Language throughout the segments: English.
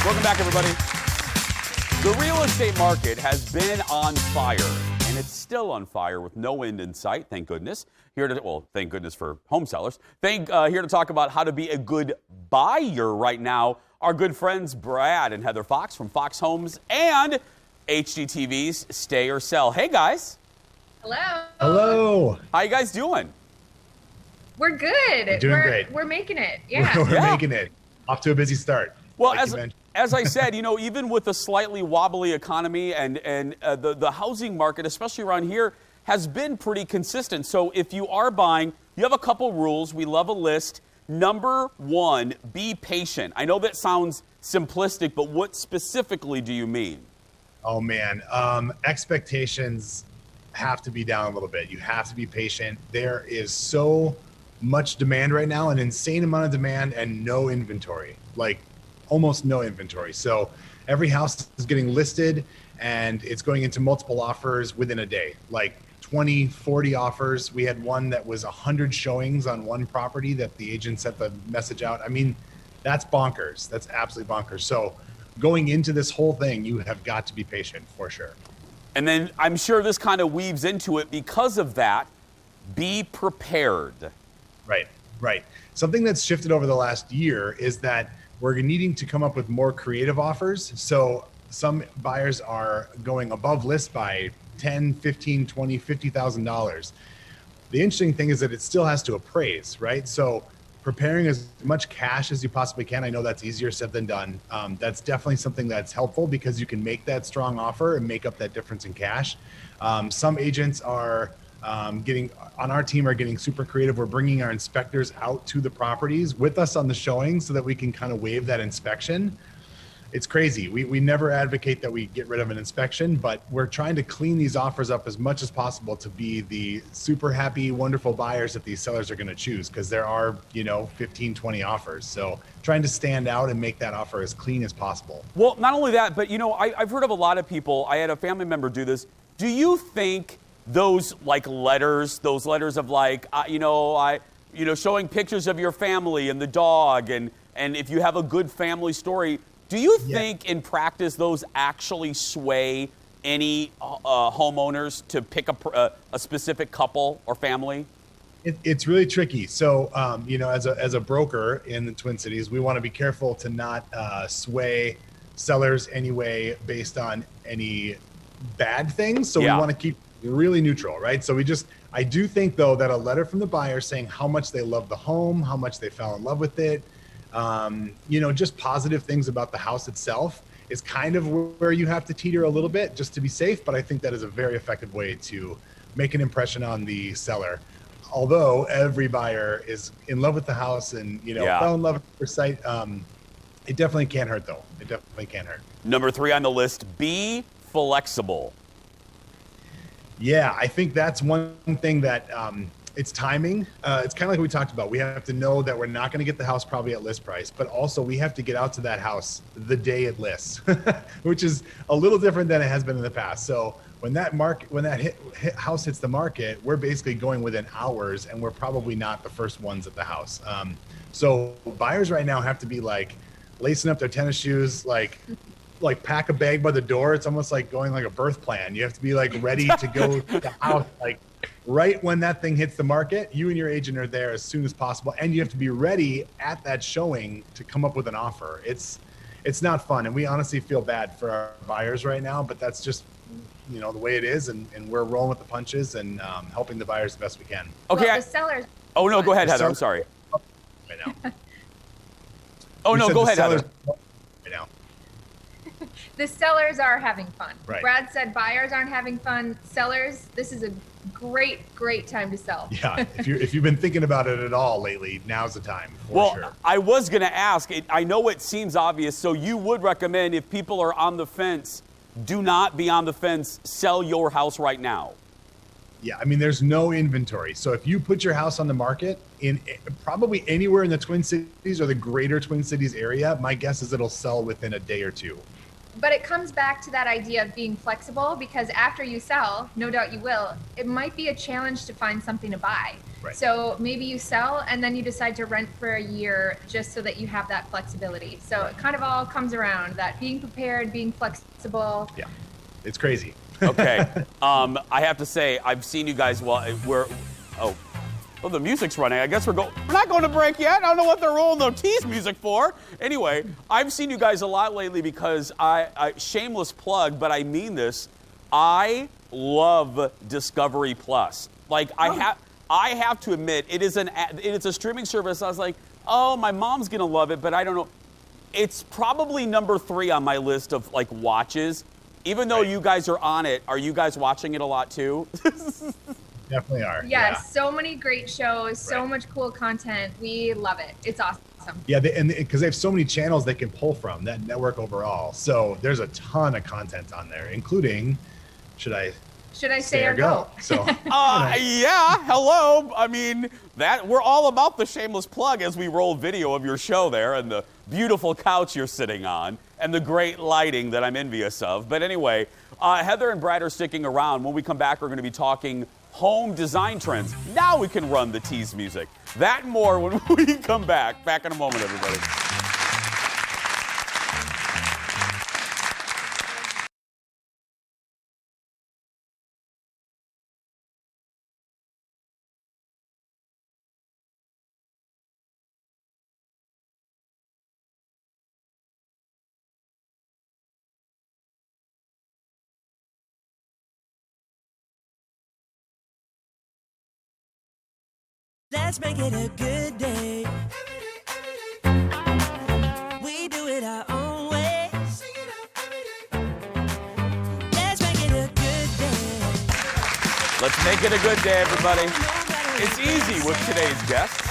Welcome back, everybody. The real estate market has been on fire, and it's still on fire with no end in sight, thank goodness. Thank goodness for home sellers. Here to talk about how to be a good buyer right now, our good friends Brad and Heather Fox from Fox Homes and HGTV's Stay or Sell. Hey, guys. Hello. Hello. How you guys doing? We're good. We're doing great. We're making it. Yeah. We're making it. Off to a busy start. Well, as I said, even with a slightly wobbly economy and the housing market, especially around here, has been pretty consistent. So if you are buying, you have a couple rules. We love a list. Number one, be patient. I know that sounds simplistic, but what specifically do you mean? Oh, man. Expectations have to be down a little bit. You have to be patient. There is so much demand right now, an insane amount of demand and no inventory. Like almost no inventory. So every house is getting listed and it's going into multiple offers within a day, like 20, 40 offers. We had one that was 100 showings on one property that the agent sent the message out. I mean, that's bonkers. That's absolutely bonkers. So going into this whole thing, you have got to be patient for sure. And then I'm sure this kind of weaves into it because of that. Be prepared. Right. Something that's shifted over the last year is that we're needing to come up with more creative offers. So some buyers are going above list by $10, $15, $20, $50,000. The interesting thing is that it still has to appraise, right? So preparing as much cash as you possibly can. I know that's easier said than done. That's definitely something that's helpful because you can make that strong offer and make up that difference in cash. Some agents are getting on our team are getting super creative. We're bringing our inspectors out to the properties with us on the showing so that we can kind of waive that inspection. It's crazy. We never advocate that we get rid of an inspection, but we're trying to clean these offers up as much as possible to be the super happy, wonderful buyers that these sellers are going to choose because there are, 15, 20 offers. So trying to stand out and make that offer as clean as possible. Well, not only that, but, I've heard of a lot of people. I had a family member do this. Do you think those letters of showing pictures of your family and the dog and if you have a good family story, do you think in practice those actually sway any homeowners to pick a specific couple or family? It's really tricky. So, as a broker in the Twin Cities, we want to be careful to not sway sellers anyway based on any bad things. So we want to keep really neutral, right? So I do think though that a letter from the buyer saying how much they love the home, how much they fell in love with it, just positive things about the house itself is kind of where you have to teeter a little bit just to be safe. But I think that is a very effective way to make an impression on the seller. Although every buyer is in love with the house and, fell in love at first sight, it definitely can't hurt though. It definitely can't hurt. Number 3 on the list, be flexible. Yeah, I think that's one thing that it's timing. It's kind of like we talked about. We have to know that we're not going to get the house probably at list price, but also we have to get out to that house the day it lists, which is a little different than it has been in the past. So when that house hits the market, we're basically going within hours, and we're probably not the first ones at the house. So buyers right now have to be lacing up their tennis shoes, like pack a bag by the door. It's almost like going like a birth plan. You have to be ready to go to the house, right when that thing hits the market. You and your agent are there as soon as possible, and you have to be ready at that showing to come up with an offer. It's not fun, and we honestly feel bad for our buyers right now, but that's just the way it is, and we're rolling with the punches and helping the buyers the best we can. Okay. Well, the sellers. Oh no, go ahead, Heather. I'm sorry. Right now. Oh no, go ahead, Heather. Right now. The sellers are having fun. Right. Brad said buyers aren't having fun. Sellers, this is a great time to sell. Yeah, if you've been thinking about it at all lately, now's the time for sure. I was going to ask, I know it seems obvious, so you would recommend if people are on the fence, do not be on the fence, sell your house right now. Yeah, I mean, there's no inventory. So if you put your house on the market in probably anywhere in the Twin Cities or the greater Twin Cities area, my guess is it'll sell within a day or two. But it comes back to that idea of being flexible, because after you sell, no doubt you will, it might be a challenge to find something to buy. Right. So maybe you sell and then you decide to rent for a year just so that you have that flexibility. So it kind of all comes around, that being prepared, being flexible. Yeah, it's crazy. Okay. I have to say, I've seen you guys the music's running. I guess we're not going to break yet. I don't know what they're rolling the tease music for. Anyway, I've seen you guys a lot lately because I shameless plug, but I mean this. I love Discovery Plus. Like I have to admit, it's a streaming service. I was like, oh, my mom's gonna love it, but I don't know. It's probably number 3 on my list of like watches. Even though you guys are on it, are you guys watching it a lot too? Definitely are. Yes, Yeah. so many great shows, so much cool content. We love it. It's awesome. Yeah, because they have so many channels they can pull from, that network overall. So there's a ton of content on there, including, should I say or go? So, yeah, hello. I mean, that we're all about the shameless plug as we roll video of your show there and the beautiful couch you're sitting on and the great lighting that I'm envious of. But anyway, Heather and Brad are sticking around. When we come back, we're going to be talking home design trends. Now we can run the tease music. That and more when we come back. Back in a moment, everybody. Let's make it a good day. We do it our own way. Let's make it a good day. Let's make it a good day, everybody. It's easy with today's guests.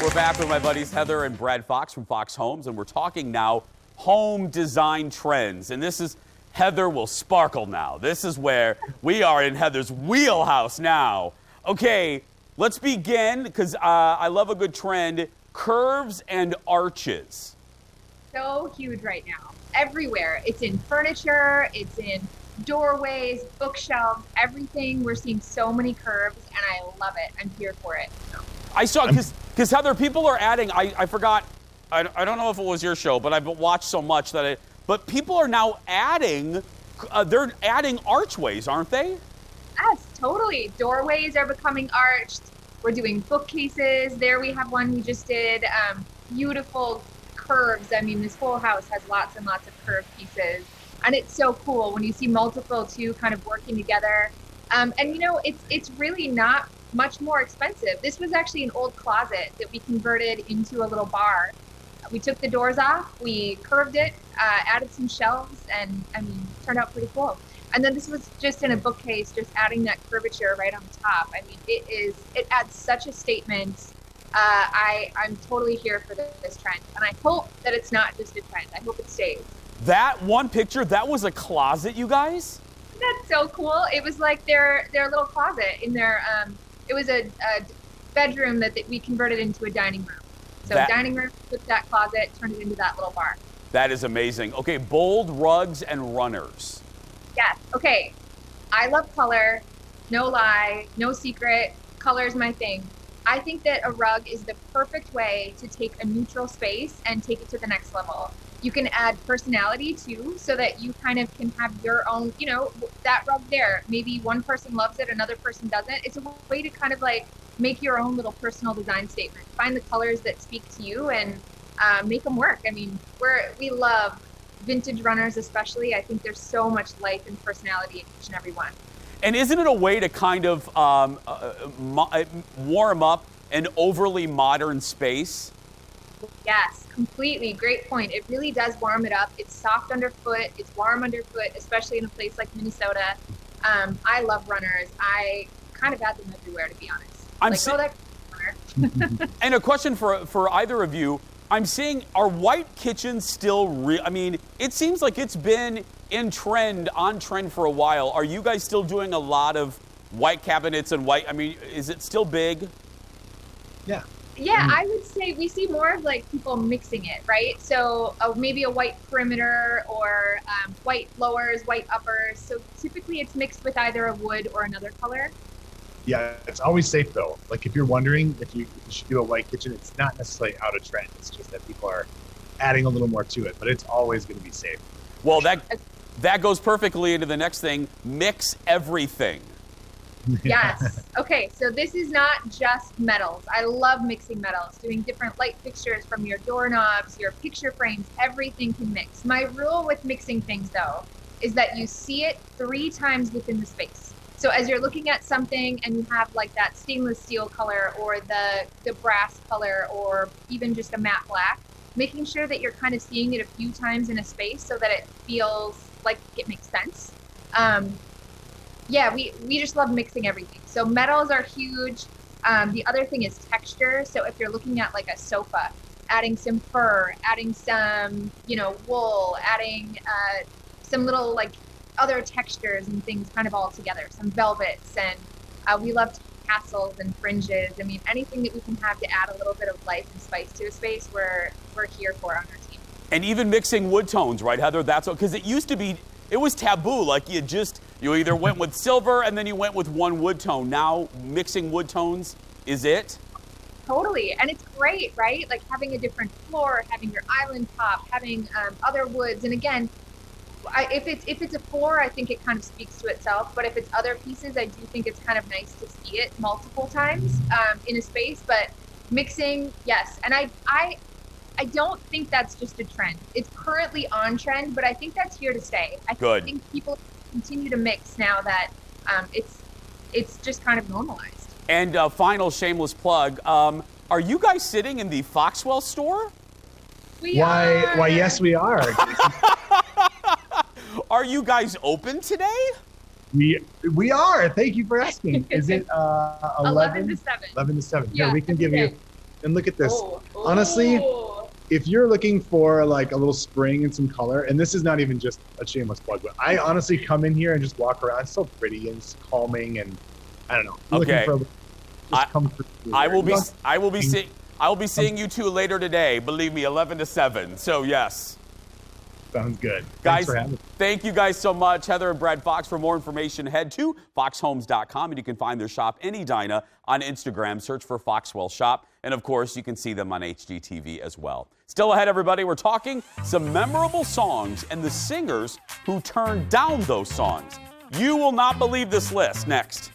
We're back with my buddies Heather and Brad Fox from Fox Homes, and we're talking now home design trends. And this is, Heather will sparkle now. This is where we are in Heather's wheelhouse now. Okay, let's begin, because I love a good trend, curves and arches. So huge right now. Everywhere. It's in furniture, it's in doorways, bookshelves, everything. We're seeing so many curves, and I love it. I'm here for it. I saw, because Heather, people are adding, I forgot, I don't know if it was your show, but I've watched so much but people are now adding, they're adding archways, aren't they? Yes, totally. Doorways are becoming arched. We're doing bookcases. There we have one we just did. Beautiful curves. I mean, this whole house has lots and lots of curved pieces. And it's so cool when you see multiple two kind of working together. And you know, it's really not much more expensive. This was actually an old closet that we converted into a little bar. We took the doors off, we curved it, added some shelves, and I mean, turned out pretty cool. And then this was just in a bookcase, just adding that curvature right on the top. I mean, it adds such a statement. I'm totally here for this trend. And I hope that it's not just a trend. I hope it stays. That one picture, that was a closet, you guys? That's so cool. It was like their little closet in their, it was a bedroom that we converted into a dining room. So dining room, took that closet, turned it into that little bar. That is amazing. Okay, bold rugs and runners. Yes. Okay. I love color. No lie. No secret. Color is my thing. I think that a rug is the perfect way to take a neutral space and take it to the next level. You can add personality too, so that you kind of can have your own, you know, that rug there. Maybe one person loves it, another person doesn't. It's a way to kind of like make your own little personal design statement. Find the colors that speak to you and make them work. I mean, we love vintage runners especially. I think there's so much life and personality in each and every one. And isn't it a way to kind of warm up an overly modern space? Yes, completely. Great point. It really does warm it up. It's soft underfoot. It's warm underfoot, especially in a place like Minnesota. I love runners. I kind of add them everywhere, to be honest. That's a runner. And a question for either of you. I'm seeing, are white kitchens still real? I mean, it seems like it's been on trend for a while. Are you guys still doing a lot of white cabinets and white? I mean, is it still big? Yeah. Yeah, I would say we see more of like people mixing it, right? So maybe a white perimeter or white lowers, white uppers. So typically it's mixed with either a wood or another color. Yeah, it's always safe though. Like if you're wondering if you should do a white kitchen, it's not necessarily out of trend. It's just that people are adding a little more to it, but it's always going to be safe. Well, that goes perfectly into the next thing. Mix everything. Yes. Okay, so this is not just metals. I love mixing metals, doing different light fixtures from your doorknobs, your picture frames, everything can mix. My rule with mixing things, though, is that you see it 3 times within the space. So as you're looking at something and you have like that stainless steel color or the brass color or even just a matte black, making sure that you're kind of seeing it a few times in a space so that it feels like it makes sense. Yeah, we just love mixing everything. So metals are huge. The other thing is texture. So if you're looking at like a sofa, adding some fur, adding some, wool, adding some little like other textures and things kind of all together, some velvets, and we love tassels and fringes. I mean, anything that we can have to add a little bit of life and spice to a space, we're here for on our team. And even mixing wood tones, right, Heather? That's because it used to be, it was taboo. Like you either went with silver and then you went with one wood tone. Now mixing wood tones is it? Totally, and it's great, right? Like having a different floor, having your island top, having other woods, and again, if it's a floor, I think it kind of speaks to itself. But if it's other pieces, I do think it's kind of nice to see it multiple times in a space. But mixing, yes, and I don't think that's just a trend. It's currently on trend, but I think that's here to stay. I think people continue to mix now that it's just kind of normalized. And final shameless plug, are you guys sitting in the Foxwell store? Why, yes, we are. Are you guys open today? We are. Thank you for asking. Is it 11 to 7? 11 to 7. Yeah, Here, we can give you, and look at this. Oh. Honestly, if you're looking for like a little spring and some color, and this is not even just a shameless plug, but I honestly come in here and just walk around. It's so pretty and it's calming, and I don't know. Okay. I will be Come seeing you two later today. Believe me, 11 to 7. So yes. Sounds good. Guys, Thanks for having me. thank you guys so much. Heather and Brad Fox. For more information, head to foxhomes.com, and you can find their shop in Edina on Instagram. Search for Foxwell Shoppe. And, of course, you can see them on HGTV as well. Still ahead, everybody, we're talking some memorable songs and the singers who turned down those songs. You will not believe this list. Next.